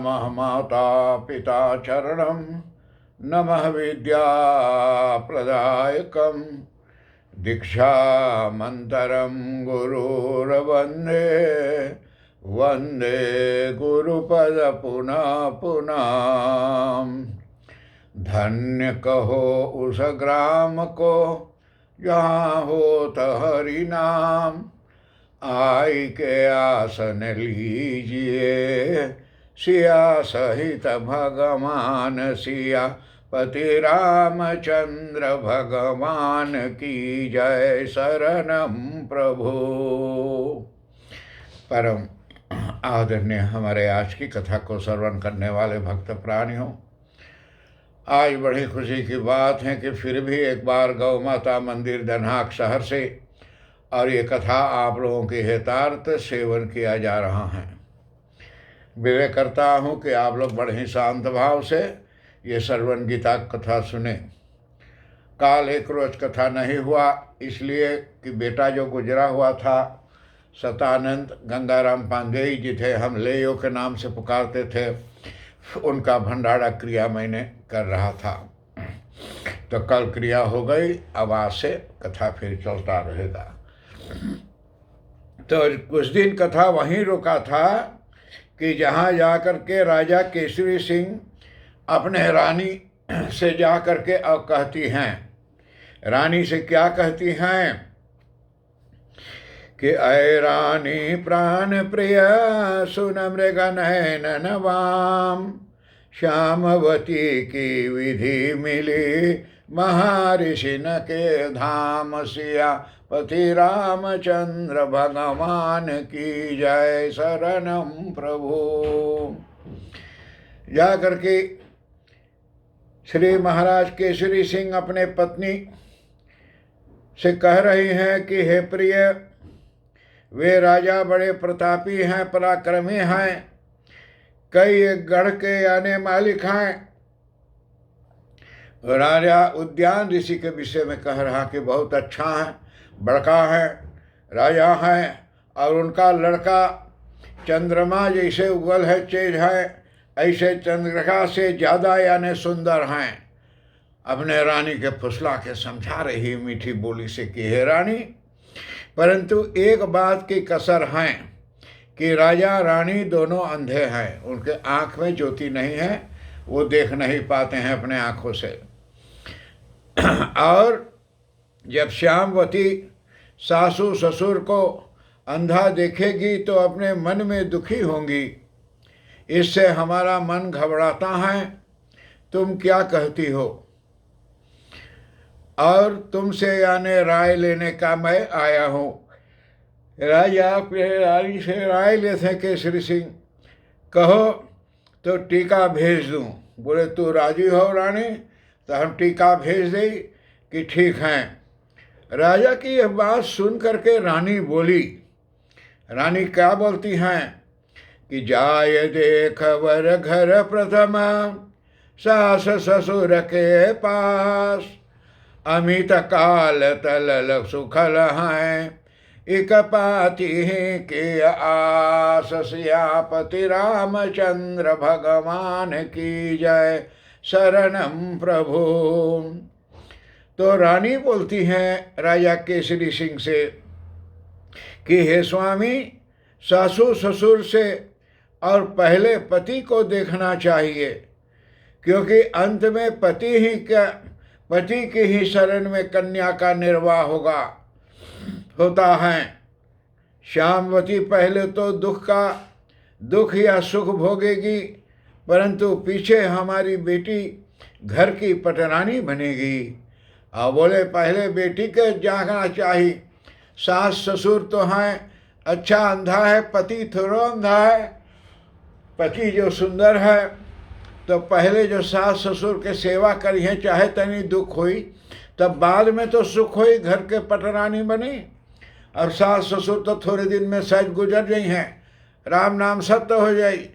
नमः माता पिता चरणं नमः विद्याप्रदायकं दीक्षामन्तरं गुरुर्वन्दे वन्दे गुरुपद पुनः पुनः। धन्य कहो उस ग्राम को जहाँ होत हरि नाम, आई के आसन लीजिए सिया सहित भगवान सिया पति रामचंद्र भगवान की जय। शरणम प्रभु। परम आदरणीय हमारे आज की कथा को श्रवण करने वाले भक्त प्राणियों, आज बड़ी खुशी की बात है कि फिर भी एक बार गौ माता मंदिर दन्हाक शहर से और ये कथा आप लोगों के हितार्थ सेवन किया जा रहा है। विवेक करता हूँ कि आप लोग बड़े ही शांत भाव से ये श्रवण गीता कथा सुने। काल एक रोज कथा नहीं हुआ इसलिए कि बेटा जो गुजरा हुआ था सतानंद गंगाराम पांडेय जी थे, हम लेयो के नाम से पुकारते थे, उनका भंडारा क्रिया मैंने कर रहा था। तो कल क्रिया हो गई, अब आज से कथा फिर चलता रहेगा। तो कुछ दिन कथा वहीं रुका था कि जहाँ जाकर के राजा केसरी सिंह अपने रानी से जा कर के अब कहती हैं, रानी से क्या कहती हैं कि अय रानी प्राण प्रिय सुन मृग नयन नवाम, श्यामवती की विधि मिली महर्षि न के धाम, सिया पति रामचंद्र भगवान की जय। शरणम प्रभु। जा करके श्री महाराज केसरी सिंह अपने पत्नी से कह रही हैं कि हे प्रिय, वे राजा बड़े प्रतापी हैं, पराक्रमी हैं, कई एक गढ़ के आने मालिक हैं। राजा उद्यान ऋषि के विषय में कह रहा कि बहुत अच्छा है, बड़का है, राजा है, और उनका लड़का चंद्रमा जैसे उगल है, तेज है, ऐसे चंद्रिका से ज़्यादा यानी सुंदर हैं। अपने रानी के फुसला के समझा रही मीठी बोली से कि हे रानी, परंतु एक बात की कसर है कि राजा रानी दोनों अंधे हैं, उनके आँख में ज्योति नहीं है, वो देख नहीं पाते हैं अपने आँखों से। और जब श्यामवती सासू ससुर को अंधा देखेगी तो अपने मन में दुखी होंगी, इससे हमारा मन घबराता है। तुम क्या कहती हो? और तुमसे यानी राय लेने का मैं आया हूँ। राजा अपने रानी से राय लेते केसरी सिंह, कहो तो टीका भेज दूँ। बोले तू राजी हो रानी? तो हम टीका भेज दें कि ठीक हैं। राजा की यह बात सुन करके रानी बोली, रानी क्या बोलती हैं कि जाय देख वर घर प्रथम, सास ससुर के पास, अमित काल तलल सुखल हैं, इक पाती के आस, सियापति रामचंद्र भगवान की जय। शरणम प्रभु। तो रानी बोलती हैं राजा केसरी सिंह से कि हे स्वामी, सासू ससुर से और पहले पति को देखना चाहिए, क्योंकि अंत में पति की ही शरण में कन्या का निर्वाह होता है। श्यामवती पहले तो दुख या सुख भोगेगी, परंतु पीछे हमारी बेटी घर की पटरानी बनेगी। और बोले पहले बेटी के जागना चाहिए। सास ससुर तो हैं, अच्छा अंधा है, पति थोड़ा अंधा है। पति जो सुंदर है तो पहले जो सास ससुर के सेवा करी है, चाहे तनी दुख हुई, तब बाद में तो सुख हुई, घर के पटरानी बनी। और सास ससुर तो थोड़े दिन में सहज गुजर गई हैं, राम नाम सत्य हो जाई,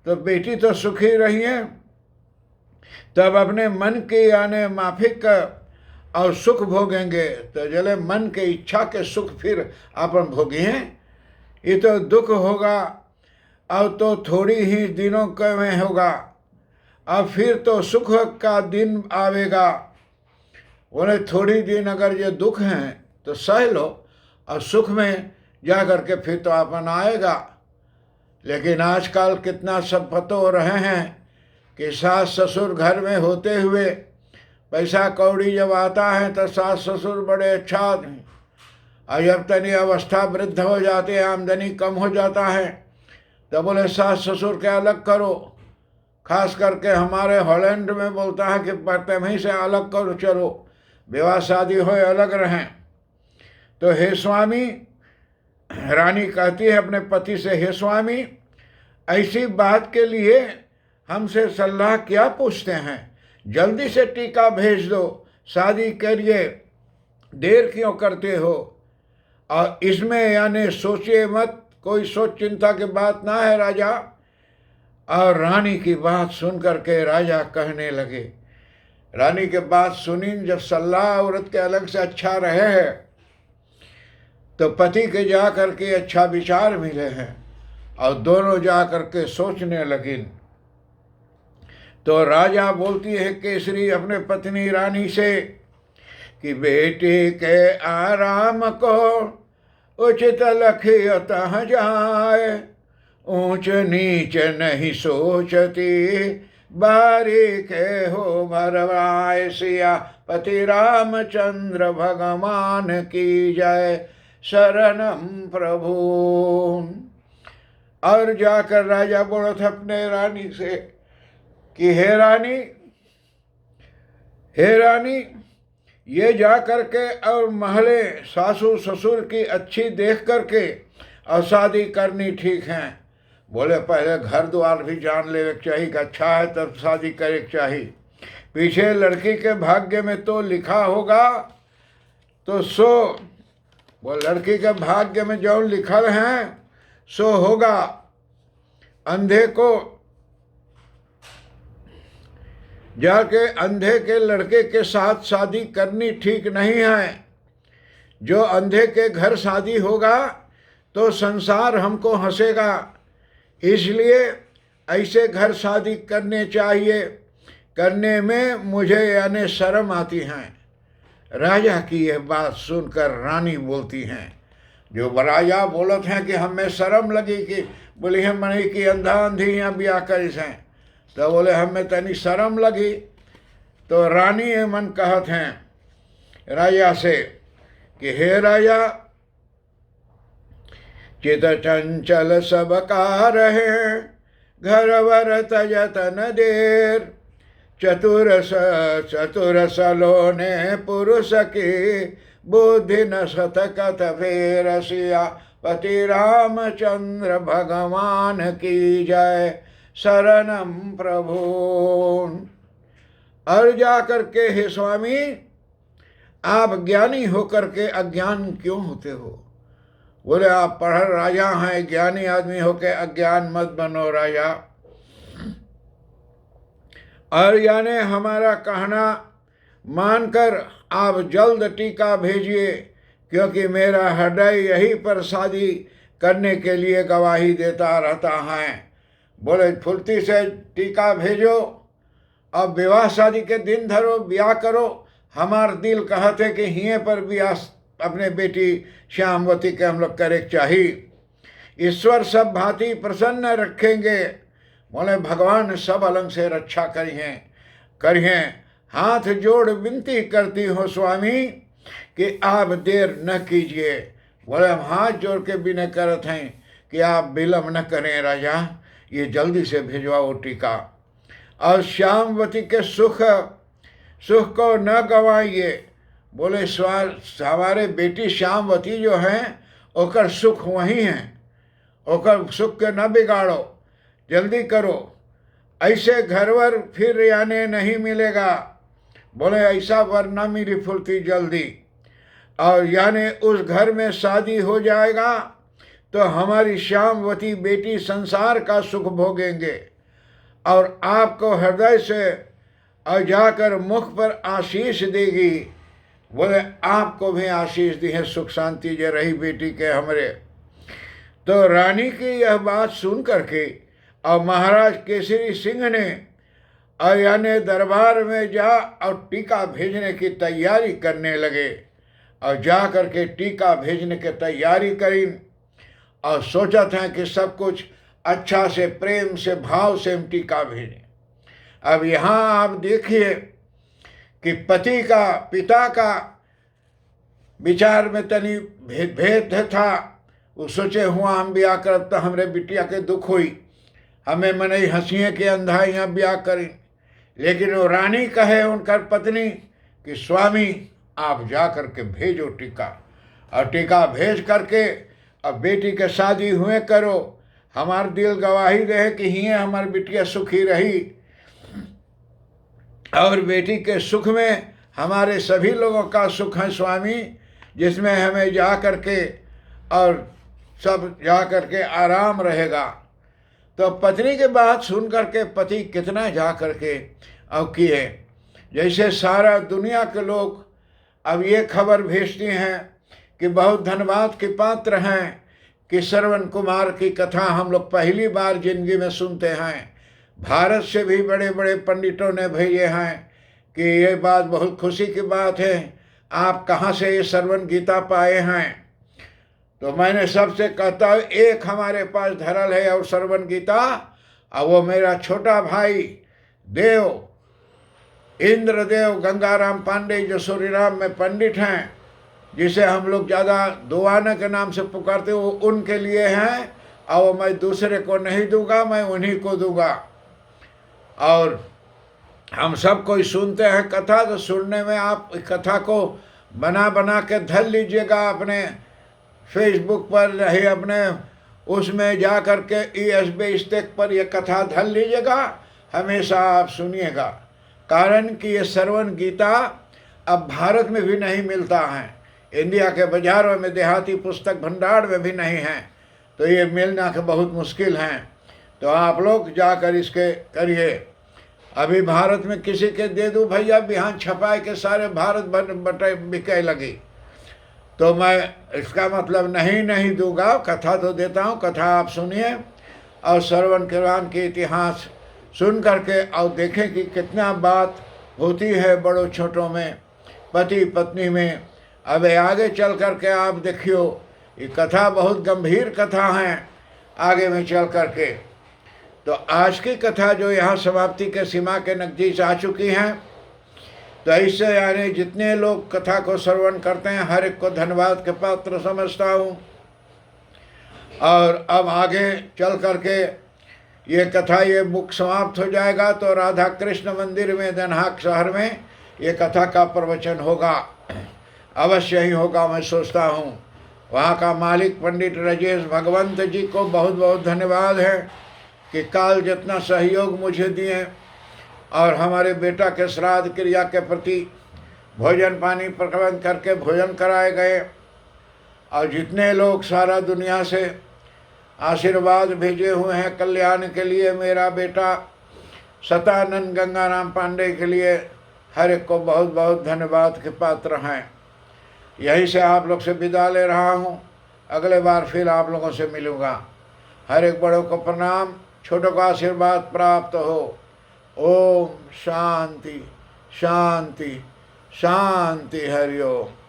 तो बेटी तो सुखी रही है। तब अपने मन की यानी माफिक और सुख भोगेंगे, तो जले मन के इच्छा के सुख फिर अपन भोगी हैं। ये तो दुख होगा अब तो थोड़ी ही दिनों के में होगा, अब फिर तो सुख का दिन आवेगा। बोले थोड़ी दिन अगर ये दुख हैं तो सह लो, और सुख में जा कर के फिर तो अपन आएगा। लेकिन आजकल कितना सब पतो हो रहे हैं कि सास ससुर घर में होते हुए पैसा कौड़ी जब आता है तो सास ससुर बड़े अच्छा आदमी, और जब तनी अवस्था वृद्ध हो जाती है, आमदनी कम हो जाता है, तो बोले सास ससुर के अलग करो। खास करके हमारे हॉलैंड में बोलता है कि परतमी से अलग करो, चलो विवाह शादी हो अलग रहें। तो हे स्वामी, रानी कहती है अपने पति से, हे स्वामी, ऐसी बात के लिए हमसे सलाह क्या पूछते हैं, जल्दी से टीका भेज दो, शादी करिए, देर क्यों करते हो। और इसमें यानी सोचिए मत, कोई सोच चिंता की बात ना है राजा। और रानी की बात सुन करके राजा कहने लगे, रानी के बात सुनी, जब सलाह औरत के अलग से अच्छा रहे है तो पति के जा करके अच्छा विचार मिले हैं, और दोनों जा करके सोचने लगी। तो राजा बोलती है केसरी अपने पत्नी रानी से कि बेटी के आराम को उचित लखियतः जाए, ऊंच नीच नहीं सोचती, बारीक हो भरवाए, सिया पति रामचंद्र भगवान की जय, शरणम प्रभु। और जाकर राजा बोला था अपने रानी से कि हे रानी, हे रानी, ये जा करके और महले सासू ससुर की अच्छी देख करके और शादी करनी ठीक है। बोले पहले घर द्वार भी जान ले चाहिए कि अच्छा है तब शादी करे चाहिए। पीछे लड़की के भाग्य में तो लिखा होगा तो सो, वो लड़की के भाग्य में जो लिखल हैं सो होगा। अंधे को जाके अंधे के लड़के के साथ शादी करनी ठीक नहीं है। जो अंधे के घर शादी होगा तो संसार हमको हंसेगा, इसलिए ऐसे घर शादी करने चाहिए। करने में मुझे यानी शर्म आती हैं। राजा की यह बात सुनकर रानी बोलती हैं, जो राजा बोलत हैं कि हमें शर्म लगी कि बोली है मणि की अंधा अंधी यहाँ ब्याह करिस हैं, तो बोले हमें तनी शर्म लगी। तो रानी ये मन कहत हैं राजा से कि हे राजा, चित चंचल सब का रहे, घर वर तजत न देर, चतुर सलोने पुरुष की, बुद्धि न सत कथ फेर, सिया पति रामचंद्र भगवान की जय, शरणम प्रभु। और जा करके हे स्वामी, आप ज्ञानी होकर के अज्ञान क्यों होते हो। बोले आप पढ़ल राजा हैं, ज्ञानी आदमी होके अज्ञान मत बनो राजा। और यानी हमारा कहना मानकर आप जल्द टीका भेजिए, क्योंकि मेरा हृदय यही पर शादी करने के लिए गवाही देता रहता है। बोले फुर्ती से टीका भेजो, अब विवाह शादी के दिन धरो, ब्याह करो। हमार दिल कहते कि हिये पर ब्याह अपने बेटी श्यामवती के हम लोग करे चाहिए। ईश्वर सब भांति प्रसन्न रखेंगे। बोले भगवान सब अलग से रक्षा करिए। हाथ जोड़ विनती करती हो स्वामी कि आप देर न कीजिए। बोले हम हाथ जोड़ के विनय करत हैं कि आप विलम्ब न करें राजा, ये जल्दी से भिजवाओ टीका। और श्यामवती के सुख को न गंवाइए। बोले हमारे बेटी श्यामवती जो हैं ओकर सुख वही हैं, ओकर सुख के न बिगाड़ो, जल्दी करो। ऐसे घरवर फिर यानी नहीं मिलेगा। बोले ऐसा वर न मिली फुर्ती जल्दी। और यानी उस घर में शादी हो जाएगा तो हमारी श्यामवती बेटी संसार का सुख भोगेंगे, और आपको हृदय से और जाकर मुख पर आशीष देगी। बोले आपको भी आशीष दी है, सुख शांति जे रही बेटी के हमरे। तो रानी की यह बात सुन करके और महाराज केसरी सिंह ने और यानी दरबार में जा और टीका भेजने की तैयारी करने लगे और जा करके टीका भेजने की तैयारी करी और सोचा था कि सब कुछ अच्छा से प्रेम से भाव से हम टीका भेजें। अब यहाँ आप देखिए कि पति का पिता का विचार में तनी भेद था। वो सोचे हुआ हम ब्याह करब तो हमरे बिटिया के दुख हुई, हमें मनई हंसिए के अंधा यहाँ ब्याह करी। लेकिन वो रानी कहे उनकर पत्नी कि स्वामी आप जा करके भेजो टीका, और टीका भेज करके अब बेटी के शादी हुए करो, हमार दिल गवाही रहे कि हिये हमार बिटिया सुखी रही और बेटी के सुख में हमारे सभी लोगों का सुख है स्वामी, जिसमें हमें जा करके और सब जा करके आराम रहेगा। तो पत्नी की बात सुन करके पति कितना जा करके अब किए, जैसे सारा दुनिया के लोग अब ये खबर भेजती हैं कि बहुत धन्यवाद के पात्र हैं कि श्रवण कुमार की कथा हम लोग पहली बार जिंदगी में सुनते हैं। भारत से भी बड़े बड़े पंडितों ने भेजे हैं कि ये बात बहुत खुशी की बात है, आप कहाँ से ये श्रवण गीता पाए हैं। तो मैंने सबसे कहता हूँ एक हमारे पास धरल है और श्रवण गीता, और वो मेरा छोटा भाई देव इंद्रदेव गंगाराम पांडे जो सूरीराम में पंडित हैं, जिसे हम लोग ज़्यादा दुआना के नाम से पुकारते, वो उनके लिए हैं और मैं दूसरे को नहीं दूंगा, मैं उन्हीं को दूंगा। और हम सब कोई सुनते हैं कथा, तो सुनने में आप कथा को बना बना के धर लीजिएगा अपने फेसबुक पर, नहीं अपने उसमें जा कर के ESB स्टेक पर ये कथा धर लीजिएगा, हमेशा आप सुनिएगा। कारण कि ये श्रवण गीता अब भारत में भी नहीं मिलता है, इंडिया के बाज़ारों में देहाती पुस्तक भंडार में भी नहीं है, तो ये मिलना के बहुत मुश्किल हैं। तो आप लोग जाकर इसके करिए। अभी भारत में किसी के दे दूँ भैया, बिहान छपाए के सारे भारत भर बटे बिके लगी, तो मैं इसका मतलब नहीं दूंगा, कथा तो देता हूँ। कथा आप सुनिए और श्रवण कीर्तन के इतिहास सुन करके और देखें कि कितना बात होती है बड़ों छोटों में, पति पत्नी में। अब आगे चल करके आप देखियो, ये कथा बहुत गंभीर कथा है आगे में चल करके। तो आज की कथा जो यहाँ समाप्ति के सीमा के नज़दीक आ चुकी हैं, तो इससे यानी जितने लोग कथा को श्रवण करते हैं हर एक को धन्यवाद के पात्र समझता हूँ। और अब आगे चल करके ये कथा ये बुक समाप्त हो जाएगा तो राधा कृष्ण मंदिर में दनहाक शहर में ये कथा का प्रवचन होगा, अवश्य ही होगा, मैं सोचता हूँ। वहाँ का मालिक पंडित राजेश भगवंत जी को बहुत बहुत धन्यवाद है कि काल जितना सहयोग मुझे दिए और हमारे बेटा के श्राद्ध क्रिया के प्रति भोजन पानी प्रबंध करके भोजन कराए गए, और जितने लोग सारा दुनिया से आशीर्वाद भेजे हुए हैं कल्याण के लिए, मेरा बेटा सतानंद गंगाराम पांडे के लिए हर एक को बहुत बहुत धन्यवाद के पात्र हैं। यहीं से आप लोग से विदा ले रहा हूँ, अगले बार फिर आप लोगों से मिलूँगा। हर एक बड़ों को प्रणाम, छोटों को आशीर्वाद प्राप्त हो। ओम शांति शांति शांति, हरिओम।